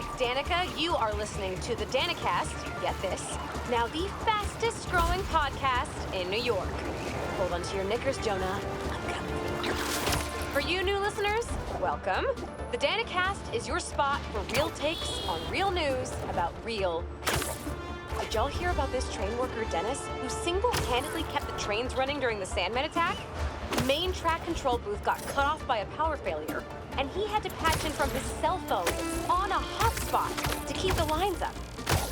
it's Danica. You are listening to the Danicast. Get this. Now the fastest growing podcast in New York. Hold on to your knickers, Jonah. I'm coming. For you new listeners, welcome. The Danicast is your spot for real takes on real news about real people. Did y'all hear about this train worker, Dennis, who single-handedly kept the trains running during the Sandman attack? The main track control booth got cut off by a power failure, and he had to patch in from his cell phone on a hotspot to keep the lines up.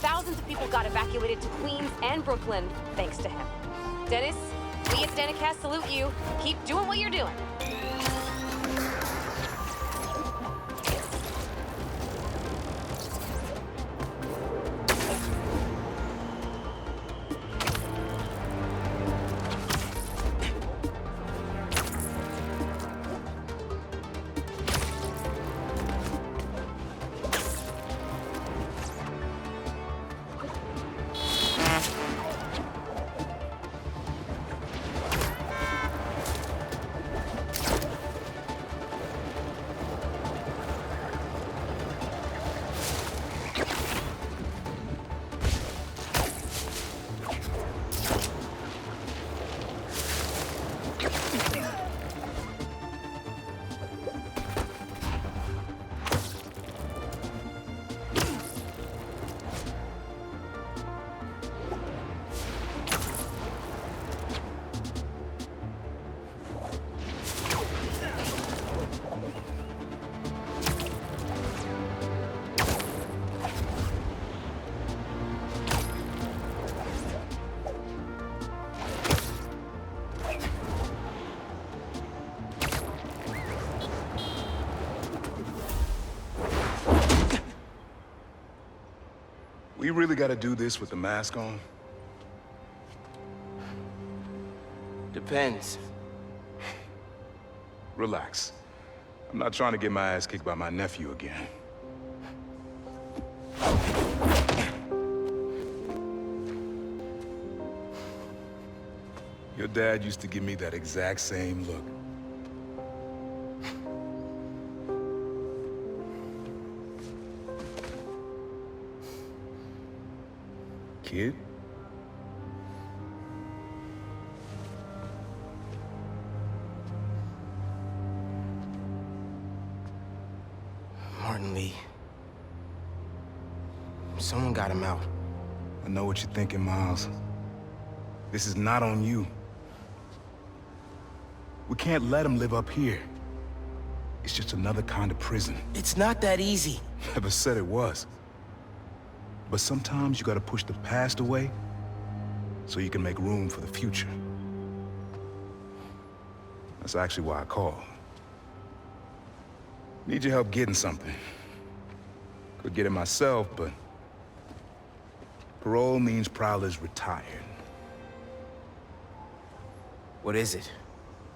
Thousands of people got evacuated to Queens and Brooklyn thanks to him. Dennis, we at the Danicast salute you. Keep doing what you're doing. We really gotta do this with the mask on? Depends. Relax. I'm not trying to get my ass kicked by my nephew again. Your dad used to give me that exact same look. Kid? Martin Lee. Someone got him out. I know what you're thinking, Miles. This is not on you. We can't let him live up here. It's just another kind of prison. It's not that easy. Never said it was. But sometimes you gotta push the past away so you can make room for the future. That's actually why I called. Need your help getting something. Could get it myself, but parole means Prowler's retired. What is it?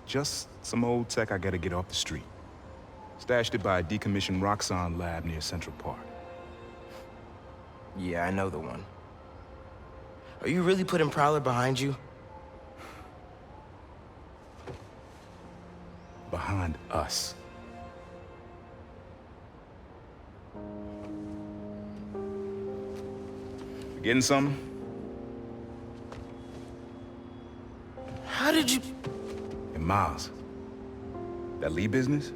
Just some old tech I gotta get off the street. Stashed it by a decommissioned Roxxon lab near Central Park. Yeah, I know the one. Are you really putting Prowler behind you? Behind us. Getting something? How did you... And Miles, that Lee business?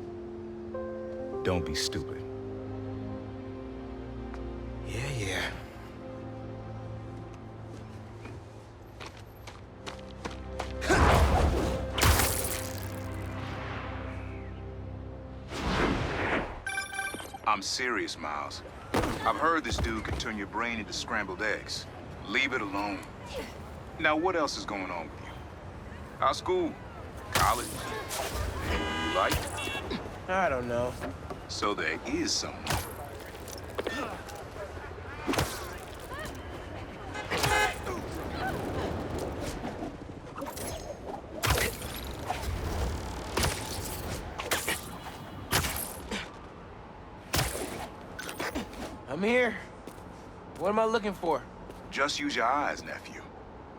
Don't be stupid. Yeah. I'm serious, Miles. I've heard this dude can turn your brain into scrambled eggs. Leave it alone. Now, what else is going on with you? How's school? College? You like? I don't know. So there is someone. I'm here. What am I looking for? Just use your eyes, nephew.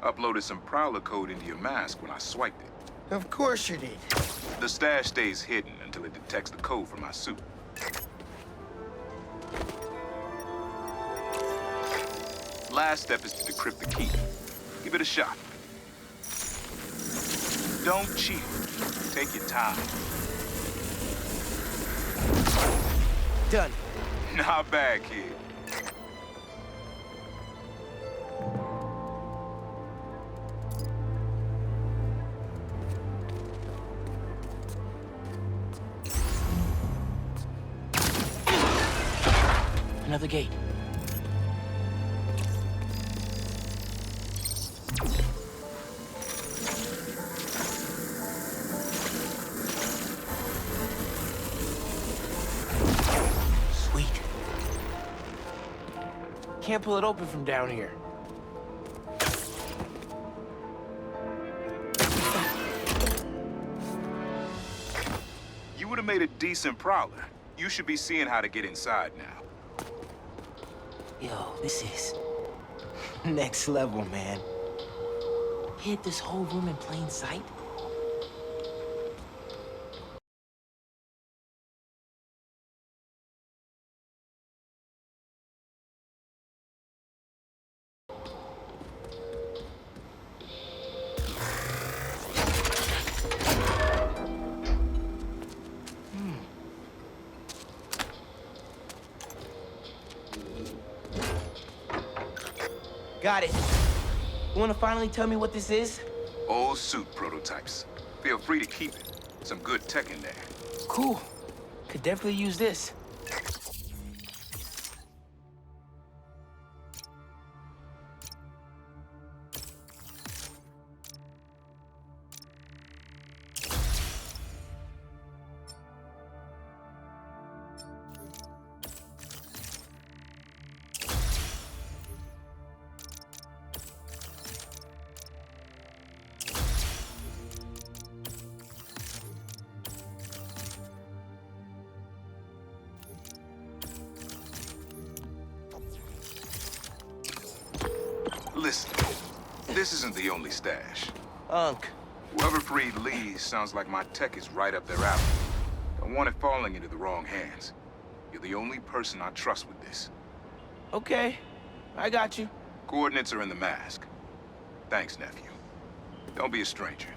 Uploaded some Prowler code into your mask when I swiped it. Of course you did. The stash stays hidden until it detects the code from my suit. Last step is to decrypt the key. Give it a shot. Don't cheat. Take your time. Done. Not bad, kid. Another gate. Sweet. Can't pull it open from down here. You would have made a decent prowler. You should be seeing how to get inside now. Yo, this is next level, man. Hid this whole room in plain sight? Got it. You wanna finally tell me what this is? Old suit prototypes. Feel free to keep it. Some good tech in there. Cool. Could definitely use this. Listen, this isn't the only stash. Unc. Whoever freed Lee sounds like my tech is right up their alley. Don't want it falling into the wrong hands. You're the only person I trust with this. Okay, I got you. Coordinates are in the mask. Thanks, nephew. Don't be a stranger.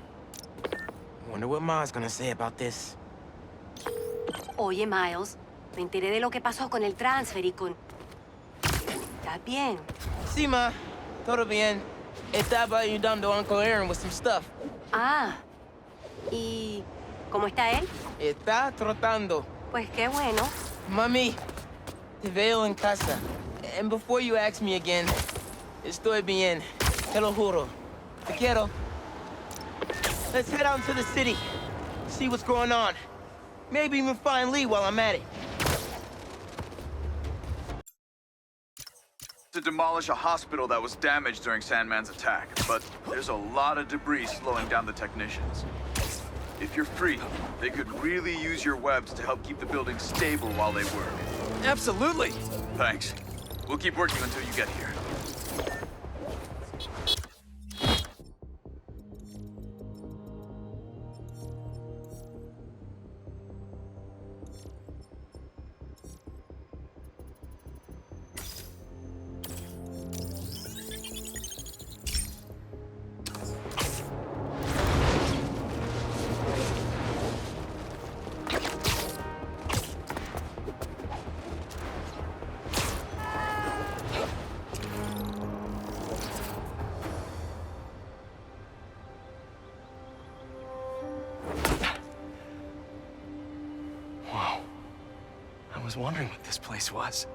Wonder what Ma's gonna say about this. Oye, Miles, me enteré de lo que pasó con el transfer y con... ¿Estás bien? Sí, Ma. Todo bien. Estaba ayudando a Uncle Aaron with some stuff. Ah, ¿y cómo está él? Está trotando. Pues qué bueno. Mami, te veo en casa. And before you ask me again, estoy bien. Te lo juro. Te quiero. Let's head out into the city. See what's going on. Maybe even find Lee while I'm at it. To demolish a hospital that was damaged during Sandman's attack, but there's a lot of debris slowing down the technicians. If you're free, they could really use your webs to help keep the building stable while they work. Absolutely. Thanks. We'll keep working until you get here. I was wondering what this place was.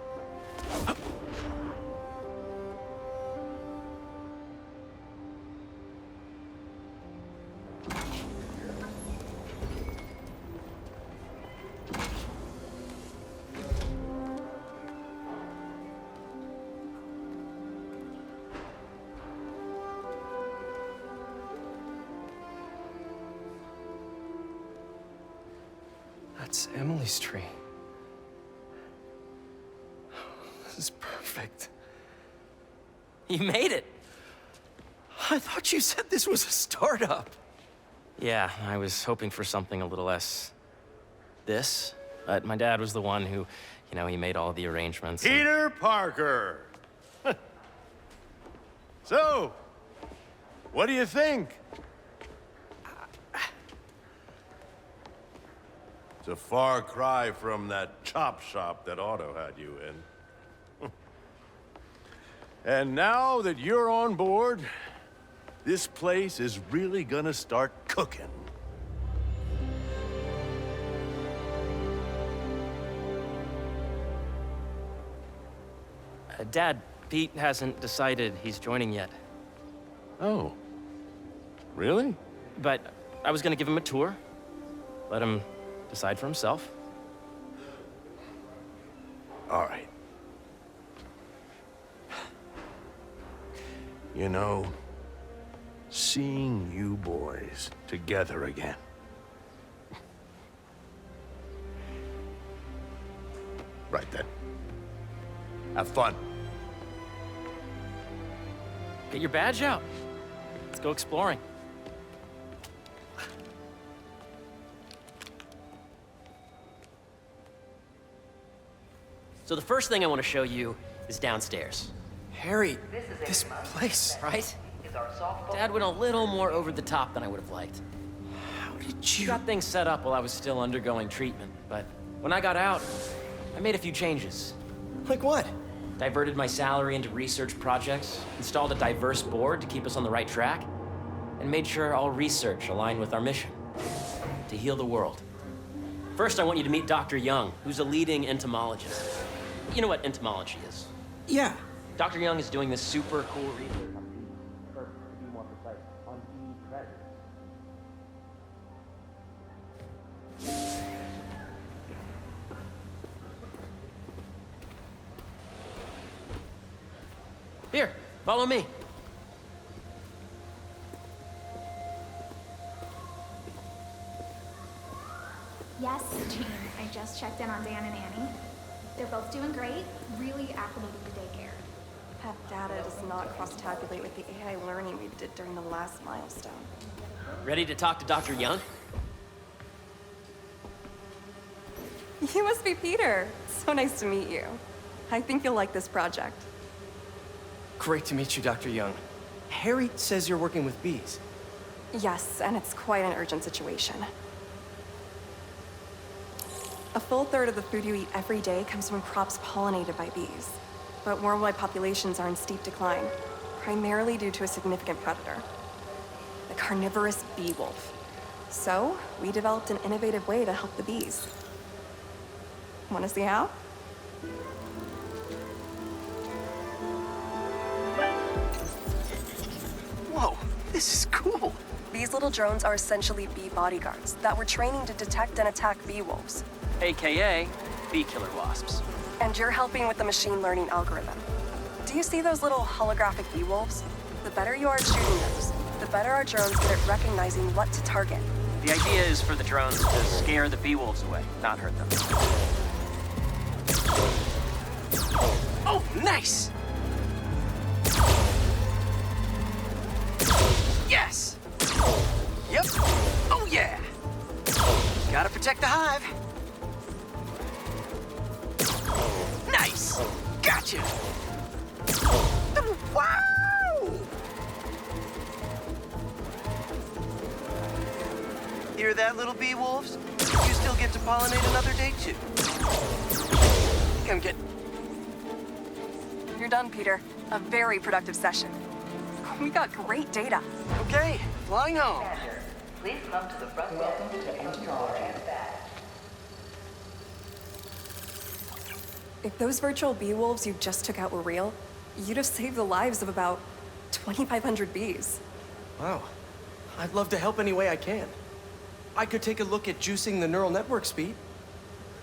That's Emily's tree. This is perfect. You made it. I thought you said this was a startup. Yeah, I was hoping for something a little less... this. But my dad was the one who, he made all the arrangements. Peter Parker! So, what do you think? It's a far cry from that chop shop that Otto had you in. And now that you're on board, this place is really gonna start cooking. Dad, Pete hasn't decided he's joining yet. Oh. Really? But I was gonna give him a tour. Let him decide for himself. All right. You know, seeing you boys together again. Right then. Have fun. Get your badge out. Let's go exploring. So the first thing I want to show you is downstairs. Harry, this place. Right? Dad went a little more over the top than I would have liked. How did He you... got things set up while I was still undergoing treatment, but when I got out, I made a few changes. Like what? Diverted my salary into research projects, installed a diverse board to keep us on the right track, and made sure all research aligned with our mission, to heal the world. First, I want you to meet Dr. Young, who's a leading entomologist. You know what entomology is? Yeah. Dr. Young is doing this super cool research on bees, or to be more precise, on bee predators. Here, follow me. Yes, Jean. I just checked in on Dan and Annie. They're both doing great, really acclimated to daycare. That data does not cross-tabulate with the AI learning we did during the last milestone. Ready to talk to Dr. Young? You must be Peter. So nice to meet you. I think you'll like this project. Great to meet you, Dr. Young. Harry says you're working with bees. Yes, and it's quite an urgent situation. A full third of the food you eat every day comes from crops pollinated by bees. But worldwide populations are in steep decline, primarily due to a significant predator, the carnivorous bee wolf. So, we developed an innovative way to help the bees. Want to see how? Whoa, this is cool. These little drones are essentially bee bodyguards that we're training to detect and attack bee wolves. AKA bee killer wasps. And you're helping with the machine learning algorithm. Do you see those little holographic bee wolves? The better you are at shooting those, the better our drones get at recognizing what to target. The idea is for the drones to scare the bee wolves away, not hurt them. Oh, nice! Yes! Yep. Oh, yeah! Gotta protect the hive. Nice! Gotcha! Wow! Hear that, little bee wolves? You still get to pollinate another day, too. Come get... You're done, Peter. A very productive session. We got great data. Okay, flying home. Please come to the front. Welcome to Insomniac. If those virtual bee wolves you just took out were real, you'd have saved the lives of about 2,500 bees. Wow. I'd love to help any way I can. I could take a look at juicing the neural network speed.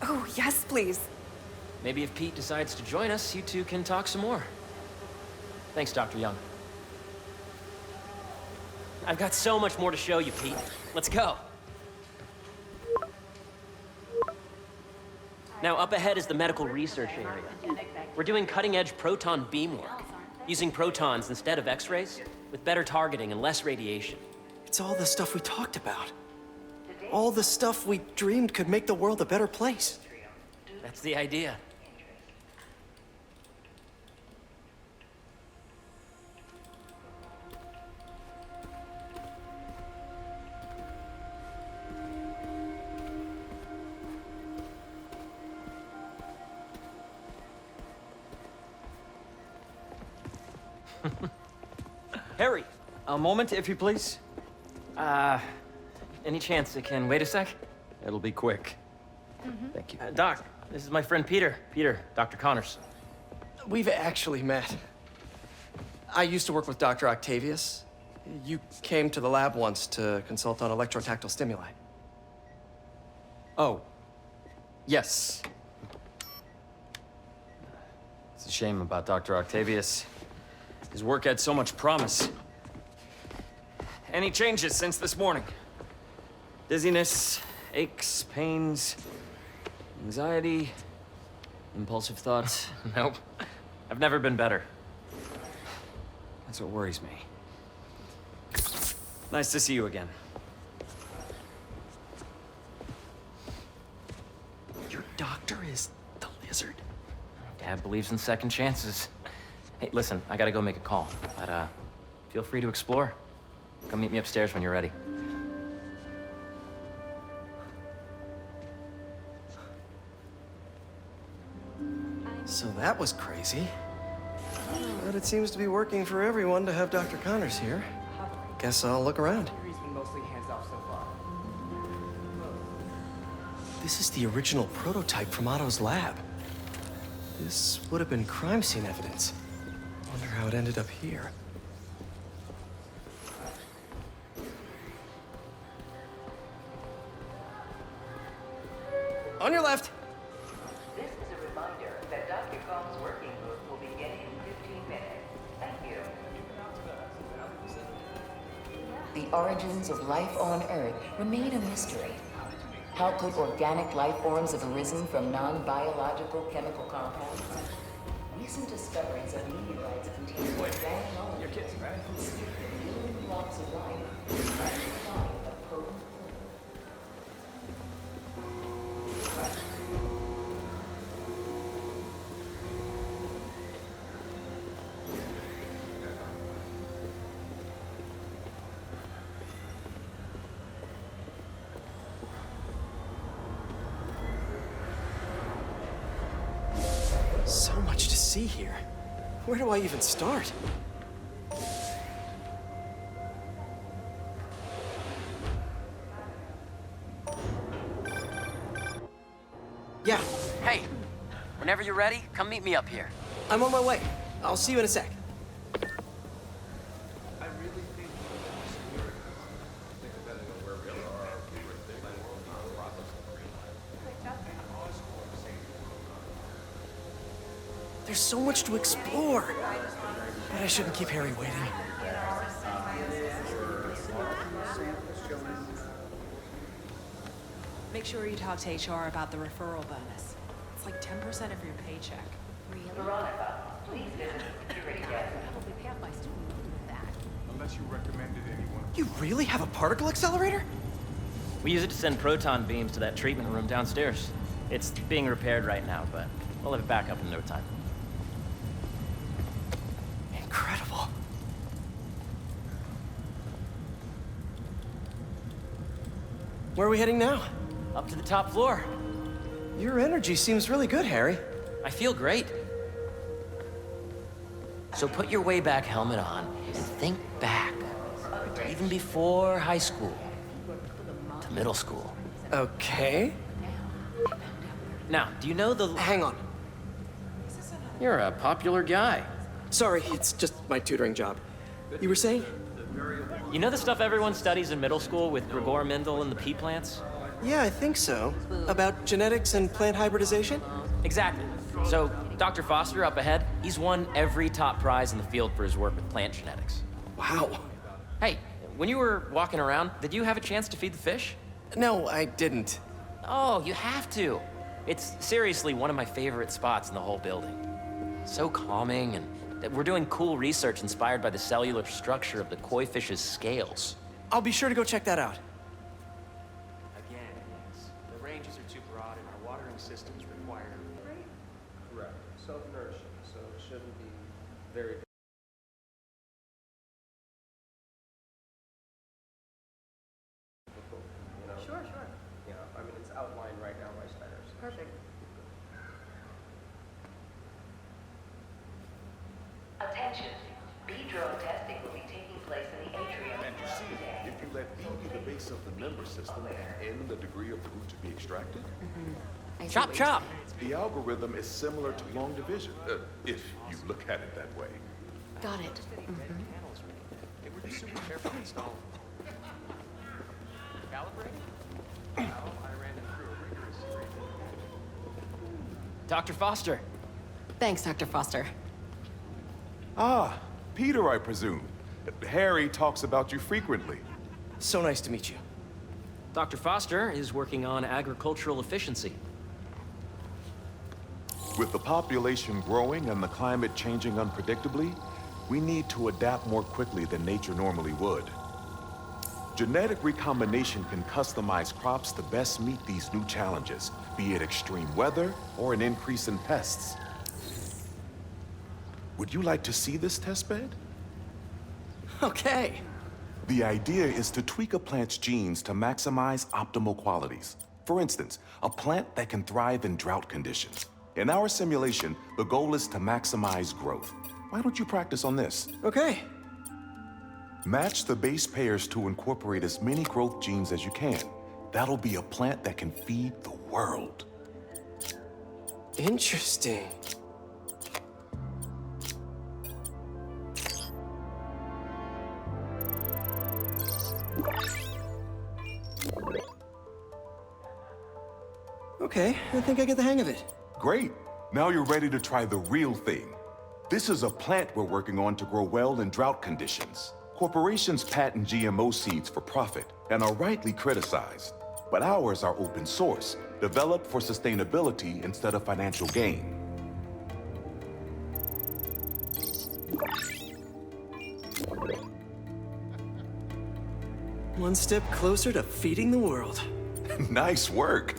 Oh, yes, please. Maybe if Pete decides to join us, you two can talk some more. Thanks, Dr. Young. I've got so much more to show you, Pete. Let's go. Now, up ahead is the medical research area. We're doing cutting-edge proton beam work, using protons instead of X-rays, with better targeting and less radiation. It's all the stuff we talked about. All the stuff we dreamed could make the world a better place. That's the idea. Harry, a moment, if you please. Any chance it can wait a sec? It'll be quick. Thank you. Doc, this is my friend Peter. Peter, Dr. Connors. We've actually met. I used to work with Dr. Octavius. You came to the lab once to consult on electrotactile stimuli. Oh. Yes. It's a shame about Dr. Octavius. His work had so much promise. Any changes since this morning? Dizziness, aches, pains, anxiety, impulsive thoughts? Nope. I've never been better. That's what worries me. Nice to see you again. Your doctor is the lizard. Dad believes in second chances. Hey, listen, I gotta go make a call, but feel free to explore. Come meet me upstairs when you're ready. So that was crazy. But it seems to be working for everyone to have Dr. Connors here. Guess I'll look around. This is the original prototype from Otto's lab. This would have been crime scene evidence. Wonder how it ended up here. On your left. This is a reminder that Dr. Combs' working group will begin in 15 minutes. Thank you. The origins of life on Earth remain a mystery. How could organic life forms have arisen from non-biological chemical compounds? Recent discoveries of meteorites containing organic molecules constitute the building blocks of life and find a potent So much to see here. Where do I even start? Yeah, Hey, whenever you're ready, come meet me up here. I'm on my way. I'll see you in a sec. There's so much to explore. But I shouldn't keep Harry waiting. Make sure you talk to HR about the referral bonus. It's like 10% of your paycheck. Veronica, please visit the security desk. Probably pay off my student loan with that. Unless you recommended anyone. You really have a particle accelerator? We use it to send proton beams to that treatment room downstairs. It's being repaired right now, but we'll have it back up in no time. Incredible. Where are we heading now? Up to the top floor. Your energy seems really good, Harry. I feel great. So put your way back helmet on and think back. Even before high school. To middle school. Okay. Now, do you know the... Hang on. You're a popular guy. Sorry, it's just my tutoring job. You were saying? You know the stuff everyone studies in middle school with Gregor Mendel and the pea plants? Yeah, I think so. About genetics and plant hybridization? Exactly. So, Dr. Foster up ahead, he's won every top prize in the field for his work with plant genetics. Wow. Hey, when you were walking around, did you have a chance to feed the fish? No, I didn't. Oh, you have to. It's seriously one of my favorite spots in the whole building. So calming, and we're doing cool research inspired by the cellular structure of the koi fish's scales. I'll be sure to go check that out. Again, yes. The ranges are too broad and our watering systems require... Correct. Self-nourishing, so it shouldn't be very... Sure. Yeah, I mean, it's outlined right now by Steiner's. Perfect. Attention. Be Let B be the base of the member system and N the degree of the root to be extracted. Chop, chop! The algorithm is similar to long division, if you look at it that way. Got it. They were just super careful installing. Calibrate? Well, I ran them through a rigorous series. Dr. Foster. Thanks, Dr. Foster. Ah, Peter, I presume. Harry talks about you frequently. So nice to meet you. Dr. Foster is working on agricultural efficiency. With the population growing and the climate changing unpredictably, we need to adapt more quickly than nature normally would. Genetic recombination can customize crops to best meet these new challenges, be it extreme weather or an increase in pests. Would you like to see this testbed? Okay. The idea is to tweak a plant's genes to maximize optimal qualities. For instance, a plant that can thrive in drought conditions. In our simulation, the goal is to maximize growth. Why don't you practice on this? Okay. Match the base pairs to incorporate as many growth genes as you can. That'll be a plant that can feed the world. Interesting. Okay, I think I get the hang of it. Great. Now you're ready to try the real thing. This is a plant we're working on to grow well in drought conditions. Corporations patent GMO seeds for profit and are rightly criticized. But ours are open source, developed for sustainability instead of financial gain. One step closer to feeding the world. Nice work.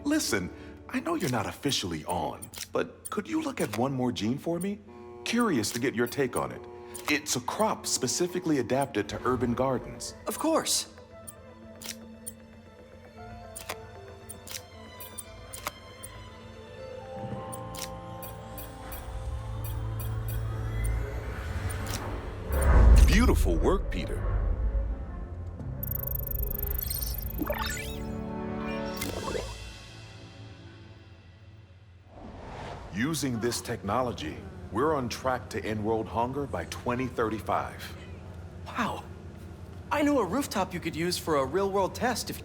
Listen, I know you're not officially on, but could you look at one more gene for me? Curious to get your take on it. It's a crop specifically adapted to urban gardens. Of course. Beautiful work, Peter. Using this technology, we're on track to end world hunger by 2035. Wow. I know a rooftop you could use for a real-world test if...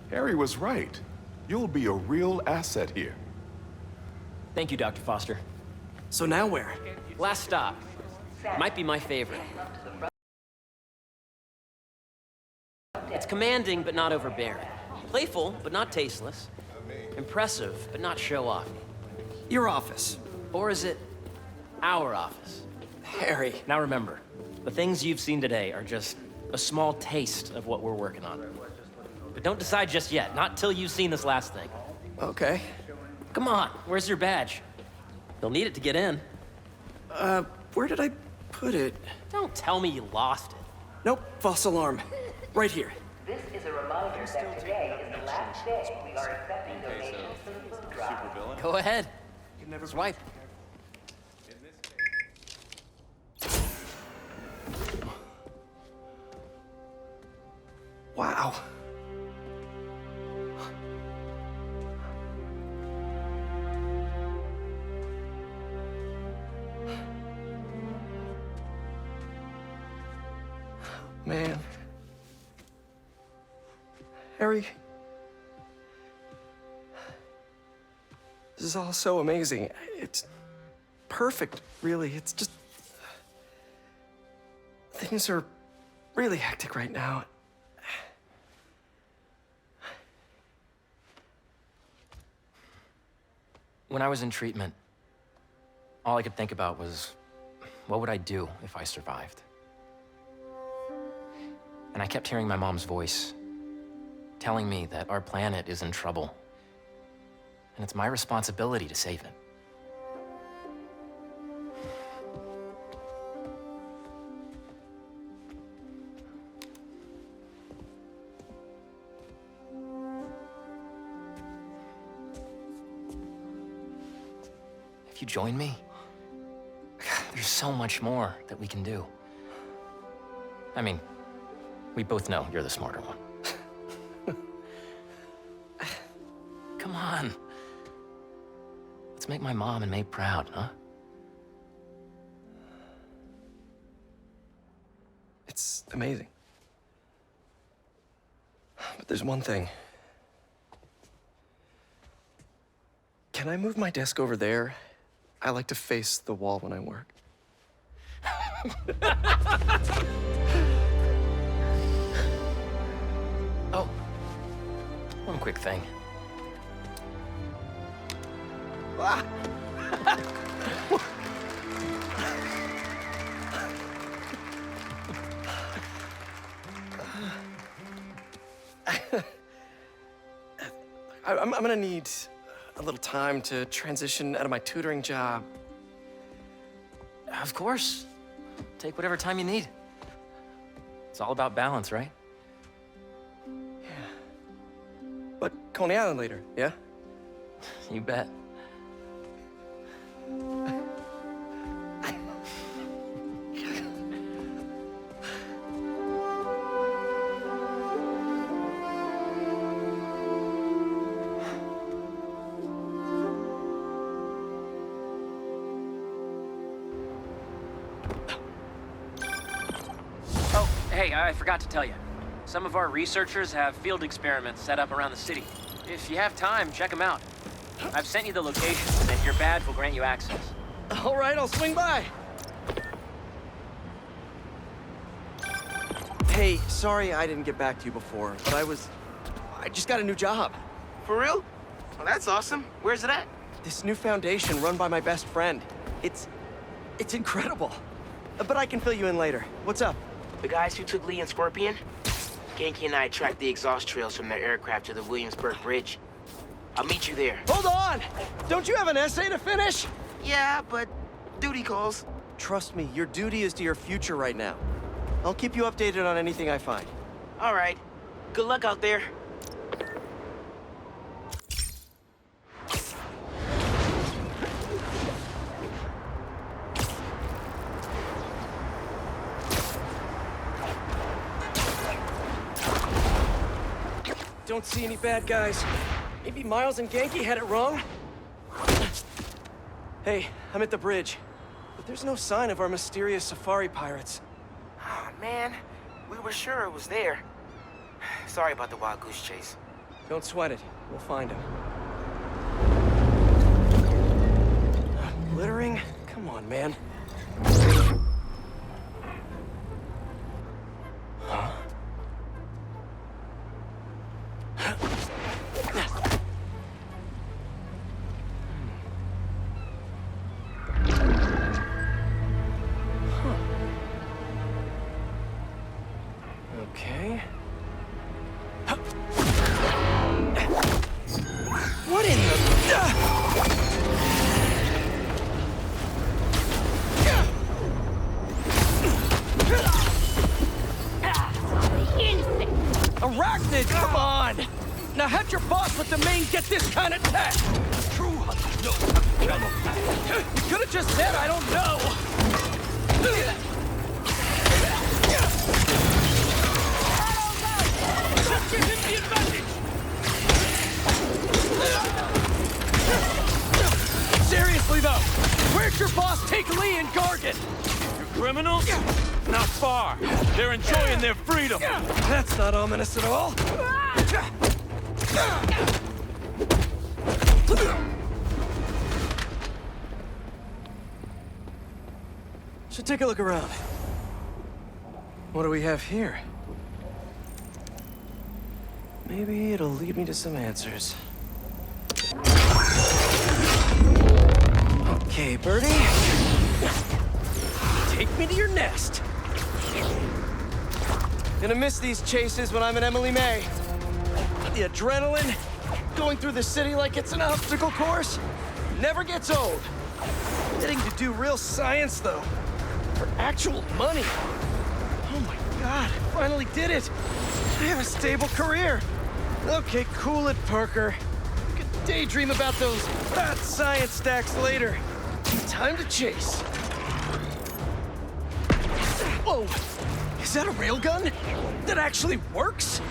Harry was right. You'll be a real asset here. Thank you, Dr. Foster. So now where? Last stop. Might be my favorite. It's commanding, but not overbearing. Playful, but not tasteless. Impressive, but not show-off. Your office. Or is it our office? Harry. Now remember, the things you've seen today are just a small taste of what we're working on. But don't decide just yet, not till you've seen this last thing. Okay. Come on, where's your badge? You'll need it to get in. Where did I put it? Don't tell me you lost it. Nope, false alarm. Right here. This is a reminder that today is the last day we are accepting donations for the food drive. Go ahead. Swipe. Wow. Man. Harry. This is all so amazing. It's perfect, really. It's just... Things are really hectic right now. When I was in treatment, all I could think about was, what would I do if I survived? And I kept hearing my mom's voice, telling me that our planet is in trouble, and it's my responsibility to save it. If you join me, there's so much more that we can do. I mean, We both know you're the smarter one. Come on. Let's make my mom and May proud, huh? It's amazing. But there's one thing. Can I move my desk over there? I like to face the wall when I work. Oh, one quick thing. Ah. I'm gonna need a little time to transition out of my tutoring job. Of course. Take whatever time you need. It's all about balance, right? But Coney Island later, yeah? You bet. Oh, hey, I forgot to tell you. Some of our researchers have field experiments set up around the city. If you have time, check them out. I've sent you the locations, and your badge will grant you access. All right, I'll swing by. Hey, sorry I didn't get back to you before, but I just got a new job. For real? Well, that's awesome. Where's it at? This new foundation run by my best friend. It's incredible. But I can fill you in later. What's up? The guys who took Lee and Scorpion? Genki and I tracked the exhaust trails from their aircraft to the Williamsburg Bridge. I'll meet you there. Hold on! Don't you have an essay to finish? Yeah, but duty calls. Trust me, your duty is to your future right now. I'll keep you updated on anything I find. All right. Good luck out there. Don't see any bad guys. Maybe Miles and Genki had it wrong? Hey, I'm at the bridge. But there's no sign of our mysterious safari pirates. Oh, man. We were sure it was there. Sorry about the wild goose chase. Don't sweat it. We'll find him. Littering? Come on, man. Huh? Okay. What in the... Arachnid, come on! Now have your boss with the main get this kind of tech! True hunter, no. You could have just said I don't know! Just give him the advantage! Seriously though, where'd your boss take Lee and Gargan? Criminals? Not far. They're enjoying their freedom. That's not ominous at all. Should take a look around. What do we have here? Maybe it'll lead me to some answers. Okay, Birdie. Take me to your nest. Gonna miss these chases when I'm in Emily May. The adrenaline, going through the city like it's an obstacle course, never gets old. Getting to do real science, though, for actual money. Oh my God, I finally did it. I have a stable career. Okay, cool it, Parker. You can daydream about those fat science stacks later. Time to chase. Whoa! Is that a railgun? That actually works?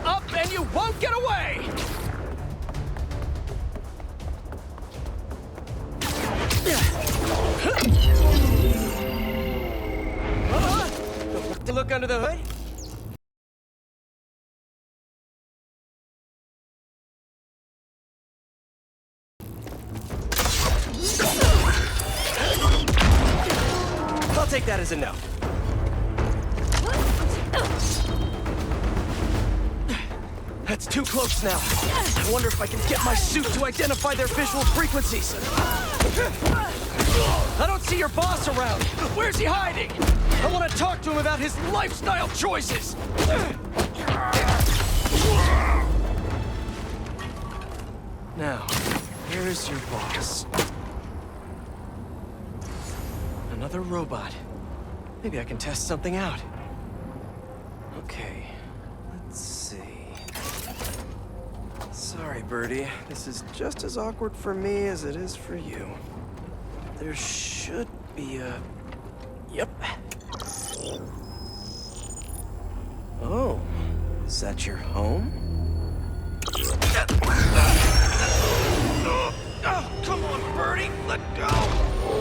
Up, and you won't get away! Look under the hood? I'll take that as a no. That's too close now. I wonder if I can get my suit to identify their visual frequencies. I don't see your boss around. Where's he hiding? I want to talk to him about his lifestyle choices. Now, where is your boss? Another robot. Maybe I can test something out. Okay, let's see. Sorry, Birdie. This is just as awkward for me as it is for you. There should be a... Yep. Oh, is that your home? Oh, come on, Birdie! Let go!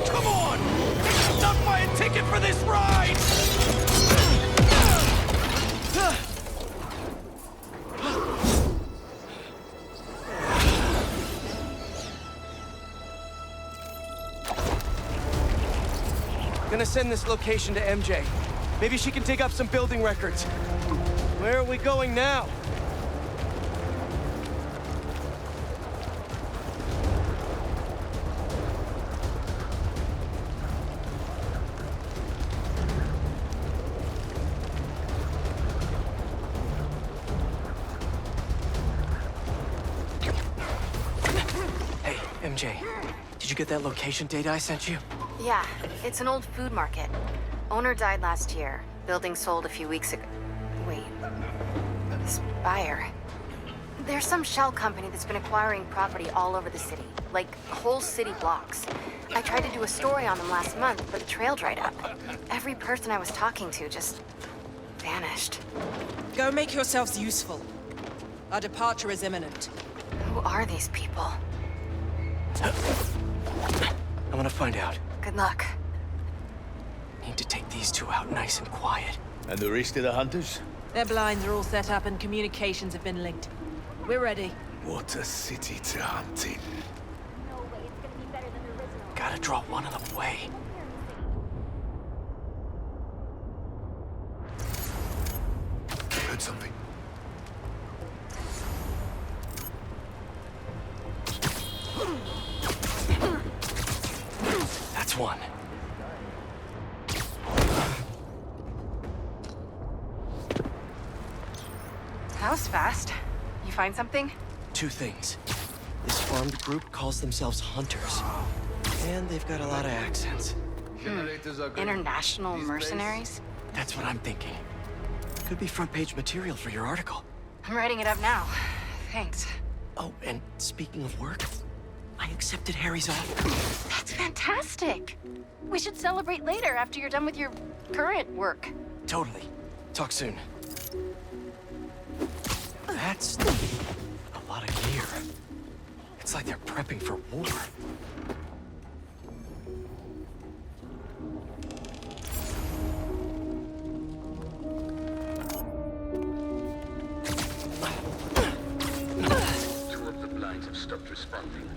Come on! Not buy a ticket for this ride! Gonna send this location to MJ. Maybe she can dig up some building records. Where are we going now? Hey, MJ. Did you get that location data I sent you? Yeah, it's an old food market. Owner died last year. Building sold a few weeks ago. Wait. This buyer. There's some shell company that's been acquiring property all over the city. Like, whole city blocks. I tried to do a story on them last month, but the trail dried up. Every person I was talking to just... vanished. Go make yourselves useful. Our departure is imminent. Who are these people? I'm gonna find out. Good luck. Need to take these two out nice and quiet. And the rest of the hunters? Their blinds are all set up and communications have been linked. We're ready. What a city to hunt in. Gotta draw one of them away. Heard something. That's one. That was fast. You find something? Two things. This armed group calls themselves hunters. And they've got a lot of accents. International mercenaries? That's what I'm thinking. Could be front page material for your article. I'm writing it up now. Thanks. Oh, and speaking of work, I accepted Harry's offer. That's fantastic. We should celebrate later after you're done with your current work. Totally. Talk soon. That's a lot of gear. It's like they're prepping for war. Two of the blinds have stopped responding.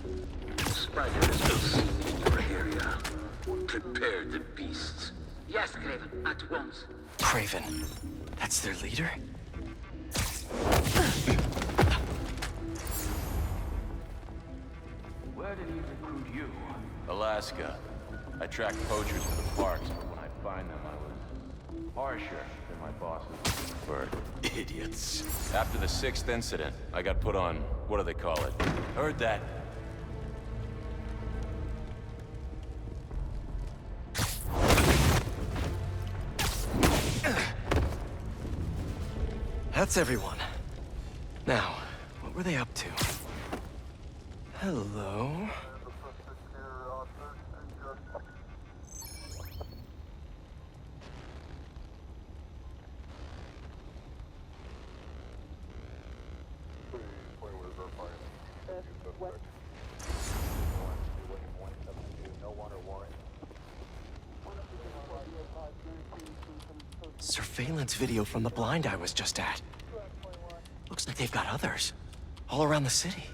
Spiders will see in your area. Prepare the beasts. Yes, Kraven, at once. Kraven. That's their leader? Where did he recruit you? Alaska. I track poachers to the parks, but when I find them, I was harsher than my bosses preferred. Idiots. After the 6th incident, I got put on, what do they call it? Heard that? That's everyone. Now, what were they up to? Hello? Surveillance video from the blind I was just at. Looks like they've got others. All around the city.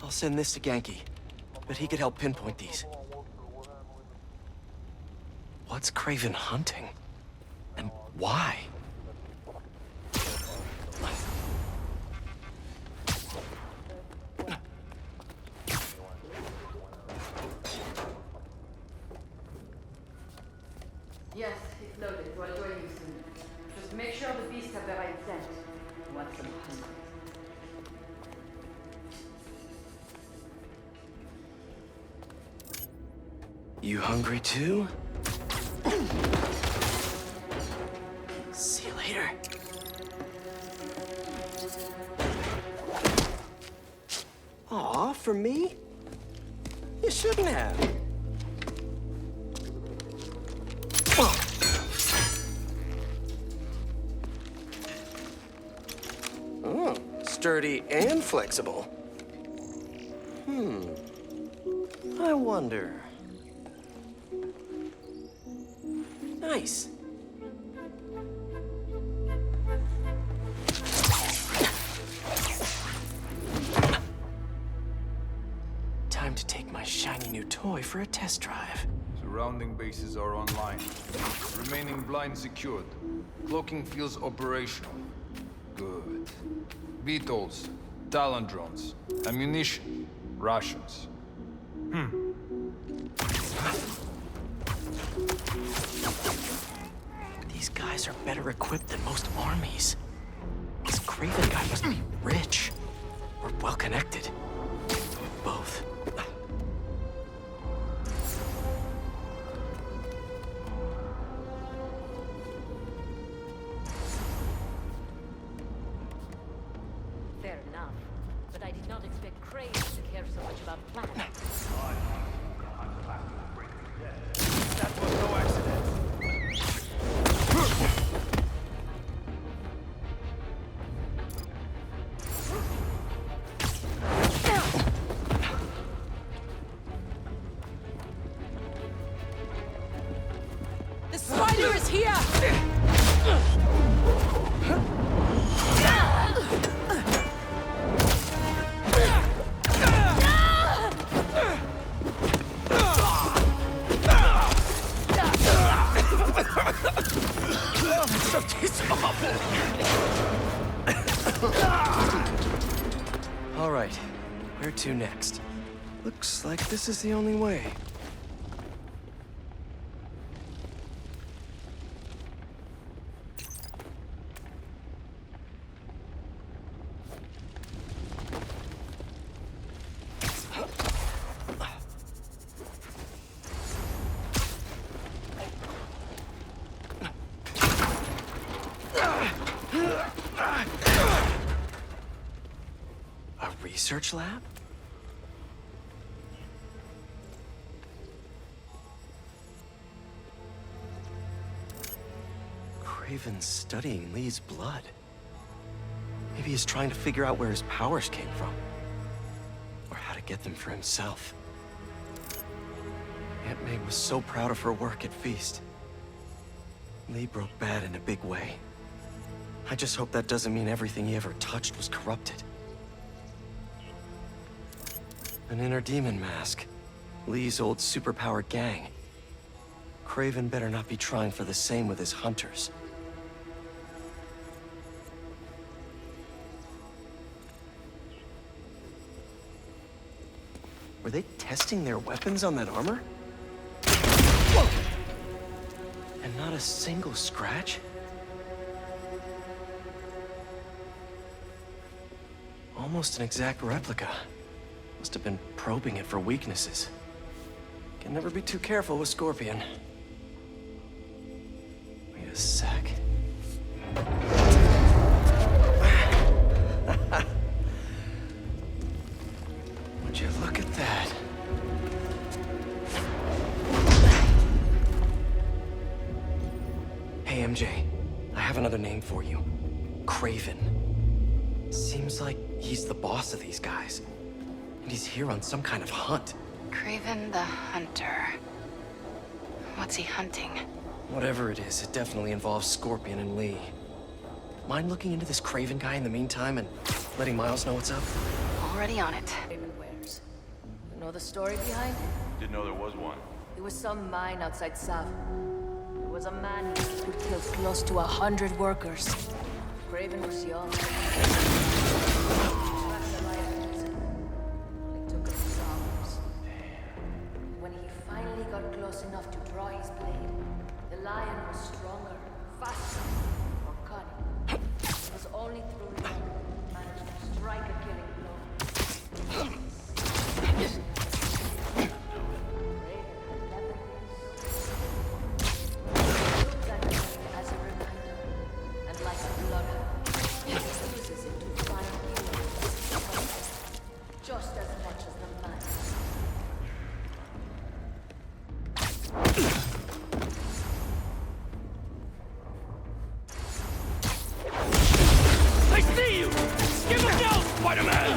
I'll send this to Genki. Bet he could help pinpoint these. What's Kraven hunting? And why? Yes, it's loaded. We'll join you soon. Just make sure the beasts have the right scent. Want some hunt. You hungry too? See you later. Aw, for me? You shouldn't have. Oh, sturdy and flexible. I wonder. Nice. Time to take my shiny new toy for a test drive. Surrounding bases are online. Remaining blind secured. Cloaking fields operational. Good. Beetles, Talon drones, ammunition, rations. These guys are better equipped than most armies. This Kraven guy must be rich. Or well-connected. Both. Fair enough. But I did not expect Kraven to care so much about planets. That was no accident. The spider is here! All right, where to next? Looks like this is the only way. A research lab? Kraven's studying Lee's blood. Maybe he's trying to figure out where his powers came from. Or how to get them for himself. Aunt May was so proud of her work at Feast. Lee broke bad in a big way. I just hope that doesn't mean everything he ever touched was corrupted. An inner demon mask. Lee's old superpowered gang. Kraven better not be trying for the same with his hunters. Were they testing their weapons on that armor? Whoa! And not a single scratch? Almost an exact replica. Must have been probing it for weaknesses. Can never be too careful with Scorpion. Wait a sec. MJ, I have another name for you. Kraven. Seems like he's the boss of these guys. And he's here on some kind of hunt. Kraven the Hunter. What's he hunting? Whatever it is, it definitely involves Scorpion and Lee. Mind looking into this Kraven guy in the meantime and letting Miles know what's up? Already on it. You know the story behind it? Didn't know there was one. It was some mine outside Sav. There was a man who killed close to 100 workers. Kraven was young. He took his arms. When he finally got close enough to draw his blade, the lion was stronger, faster, more cunning. It was only through luck he managed to strike a killing blow. Just as much as the man. I see you! Give him down, Spider-Man!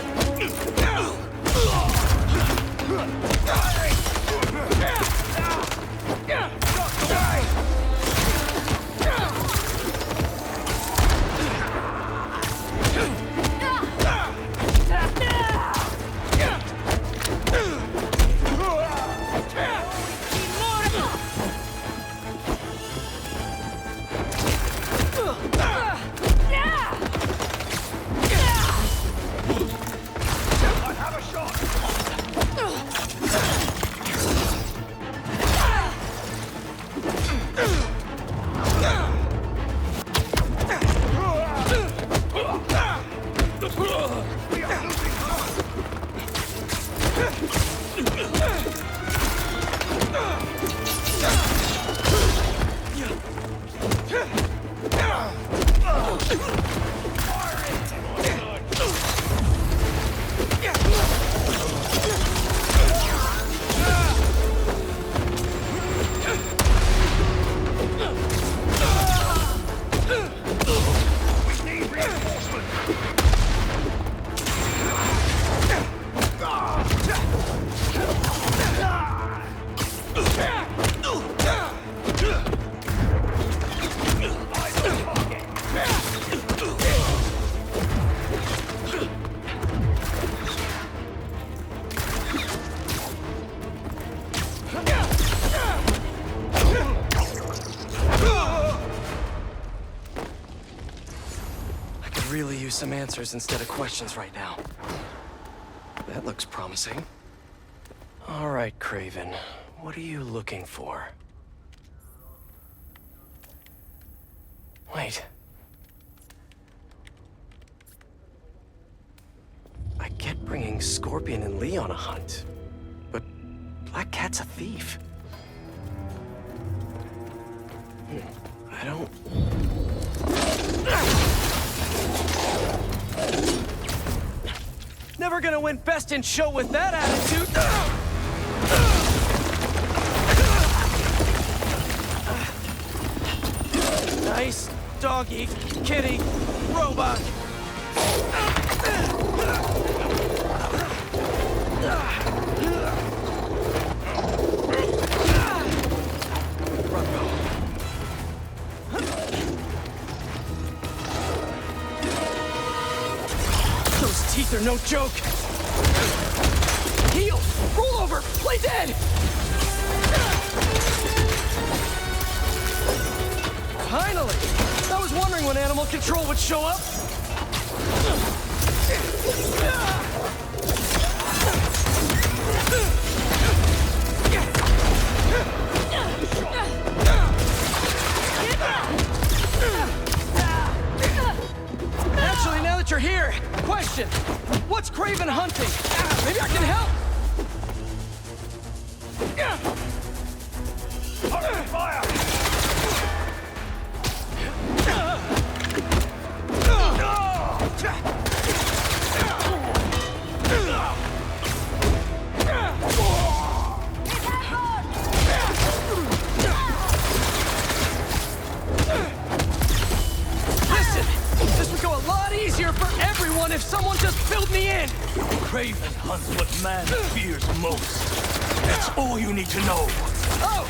Really use some answers instead of questions right now. That looks promising. All right, Kraven. What are you looking for? Wait. I get bringing Scorpion and Lee on a hunt, but Black Cat's a thief. I don't... Never gonna win Best in Show with that attitude! Nice doggy, kitty, robot! Those teeth are no joke! Heal! Roll over! Play dead! Finally! I was wondering when animal control would show up! Actually, now that you're here, question. What's Kraven hunting? Maybe I can help! Fire! Kraven hunts what man fears most. That's all you need to know. Oh,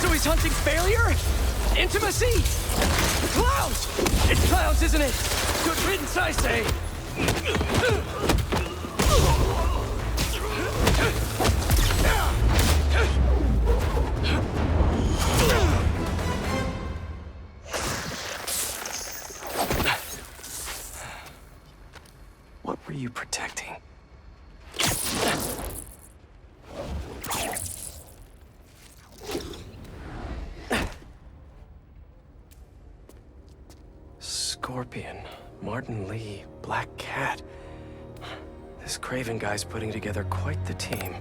so he's hunting failure? Intimacy? Clowns! It's clowns, isn't it? Good riddance, I say. What were you protecting? Scorpion, Martin Lee, Black Cat. This Kraven guy's putting together quite the team.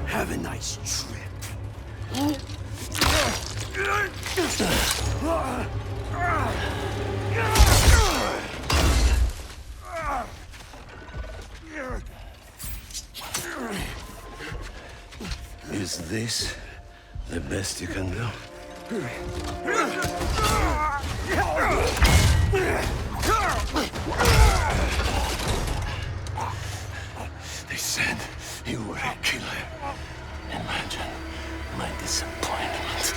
Have a nice trip. Is this the best you can do? They said you were a killer. Imagine my disappointment.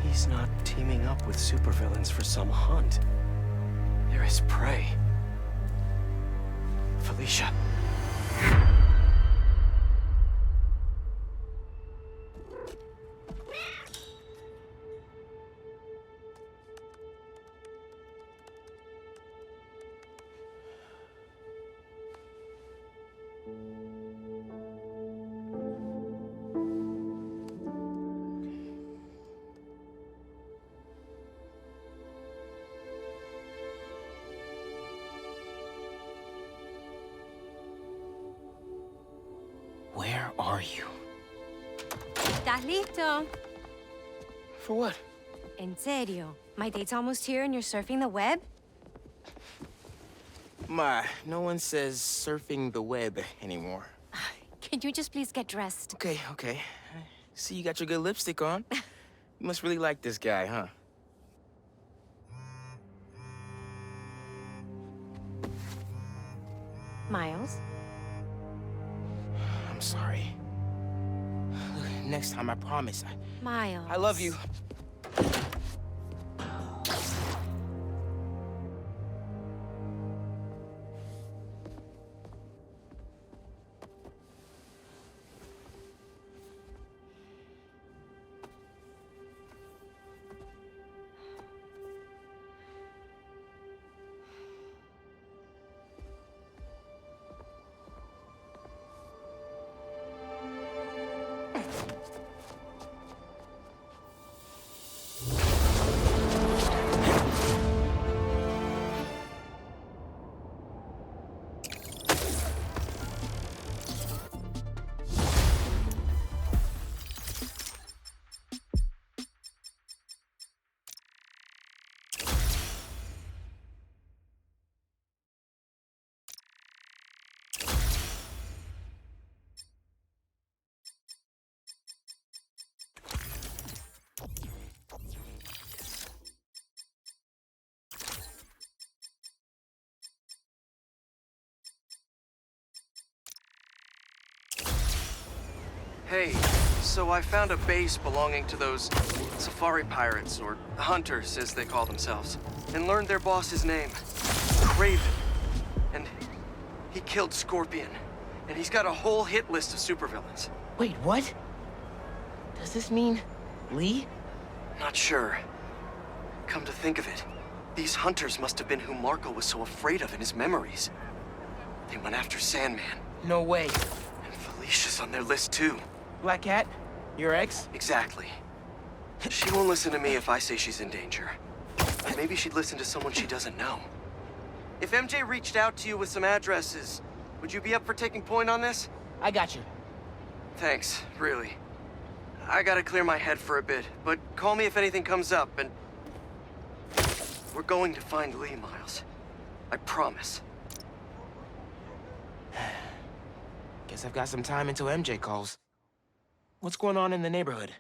He's not teaming up with supervillains for some hunt. They're his prey. Felicia. Where are you? ¿Estás listo? For what? En serio. My date's almost here and you're surfing the web? Ma, no one says surfing the web anymore. Can you just please get dressed? Okay, okay. See, you got your good lipstick on. You must really like this guy, huh? Miles? I'm sorry. Look, next time, I promise. Miles. I love you. Hey, so I found a base belonging to those safari pirates, or hunters as they call themselves, and learned their boss's name, Kraven. And he killed Scorpion, and he's got a whole hit list of supervillains. Wait, what? Does this mean Lee? Not sure. Come to think of it, these hunters must have been who Marco was so afraid of in his memories. They went after Sandman. No way. And Felicia's on their list too. Black Cat? Your ex? Exactly. She won't listen to me if I say she's in danger. Maybe she'd listen to someone she doesn't know. If MJ reached out to you with some addresses, would you be up for taking point on this? I got you. Thanks, really. I gotta clear my head for a bit, but call me if anything comes up, and... We're going to find Lee, Miles. I promise. Guess I've got some time until MJ calls. What's going on in the neighborhood?